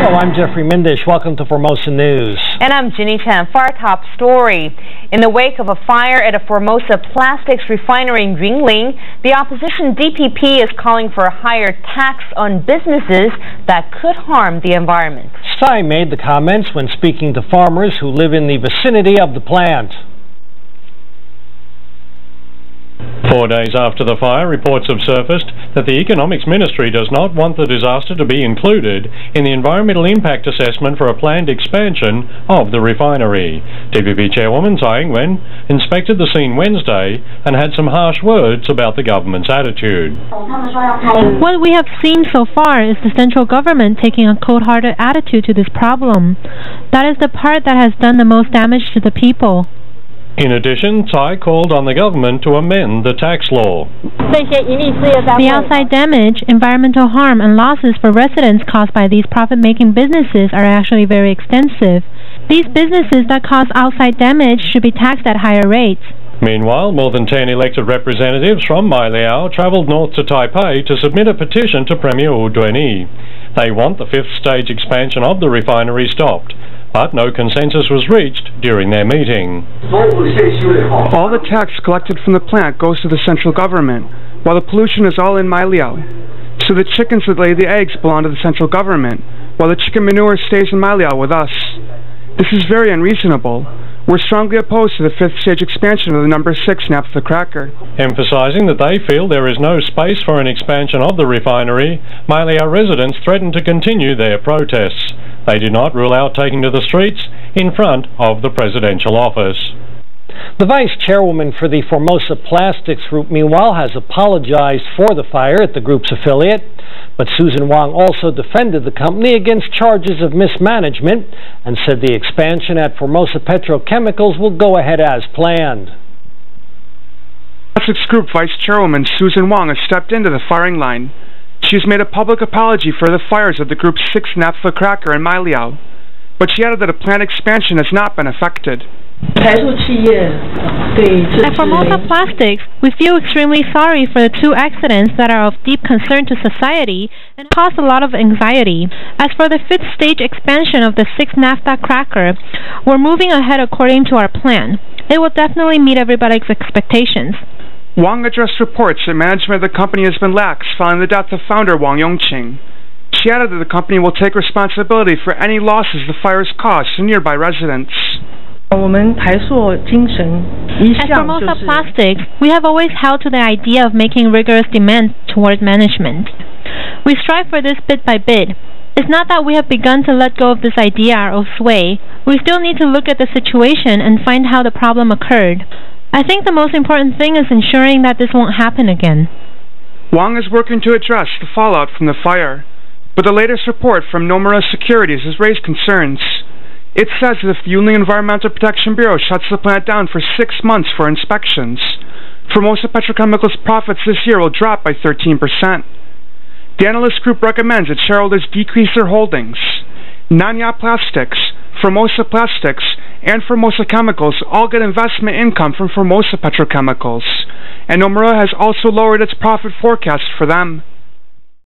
Hello, I'm Jeffrey Mindish. Welcome to Formosa News. And I'm Ginny Chen. For our top story, in the wake of a fire at a Formosa Plastics refinery in Yunlin, the opposition DPP is calling for a higher tax on businesses that could harm the environment. Tsai made the comments when speaking to farmers who live in the vicinity of the plant. 4 days after the fire, reports have surfaced that the Economics Ministry does not want the disaster to be included in the environmental impact assessment for a planned expansion of the refinery. DPP Chairwoman Tsai Ing-wen inspected the scene Wednesday and had some harsh words about the government's attitude. What we have seen so far is the central government taking a cold-hearted attitude to this problem. That is the part that has done the most damage to the people. In addition, Tsai called on the government to amend the tax law. The outside damage, environmental harm, and losses for residents caused by these profit-making businesses are actually very extensive. These businesses that cause outside damage should be taxed at higher rates. Meanwhile, more than 10 elected representatives from Mailiao travelled north to Taipei to submit a petition to Premier Wu Duanyi. They want the fifth stage expansion of the refinery stopped, but no consensus was reached during their meeting. All the tax collected from the plant goes to the central government, while the pollution is all in Mailiao. So the chickens that lay the eggs belong to the central government, while the chicken manure stays in Mailiao with us. This is very unreasonable. We're strongly opposed to the fifth stage expansion of the number 6 naphtha cracker. Emphasizing that they feel there is no space for an expansion of the refinery, Mailiao residents threatened to continue their protests. They did not rule out taking to the streets in front of the presidential office. The vice chairwoman for the Formosa Plastics Group, meanwhile, has apologized for the fire at the group's affiliate. But Susan Wang also defended the company against charges of mismanagement and said the expansion at Formosa Petrochemicals will go ahead as planned. Plastics Group Vice Chairwoman Susan Wang has stepped into the firing line. She has made a public apology for the fires of the group's 6 naphtha cracker in Mailiao, but she added that a planned expansion has not been affected. At Formosa Plastics, we feel extremely sorry for the 2 accidents that are of deep concern to society and cause a lot of anxiety. As for the 5th stage expansion of the 6 naphtha cracker, we're moving ahead according to our plan. It will definitely meet everybody's expectations. Wang addressed reports that management of the company has been lax following the death of founder Wang Yongqing. She added that the company will take responsibility for any losses the fires caused to nearby residents. At Formosa Plastics, we have always held to the idea of making rigorous demands towards management. We strive for this bit by bit. It's not that we have begun to let go of this idea or sway. We still need to look at the situation and find how the problem occurred. I think the most important thing is ensuring that this won't happen again. Wang is working to address the fallout from the fire, but the latest report from Nomura Securities has raised concerns. It says that if the Yunlin Environmental Protection Bureau shuts the plant down for 6 months for inspections, Formosa Petrochemicals' profits this year will drop by 13%. The analyst group recommends that shareholders decrease their holdings. Nanya Plastics, Formosa Plastics, and Formosa Chemicals all get investment income from Formosa Petrochemicals, and Nomura has also lowered its profit forecast for them.